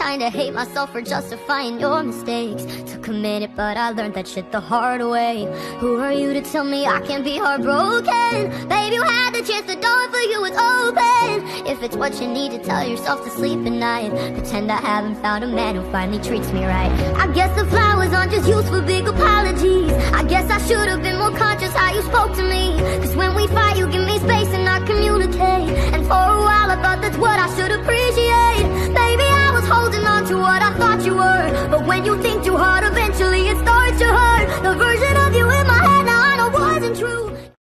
trying to hate myself for justifying your mistakes. Took a minute, but I learned that shit the hard way. Who are you to tell me I can't be heartbroken? Babe, you had the chance, the door for you was open. If it's what you need to tell yourself to sleep at night, pretend I haven't found a man who finally treats me right. I guess the flowers aren't just used for big apologies. I guess I should have been more conscious how you spoke to me. Cause when we fight, you give me space and I communicate. And for a while I thought that's what I should appreciate. Baby, I was holding on to what I thought you were.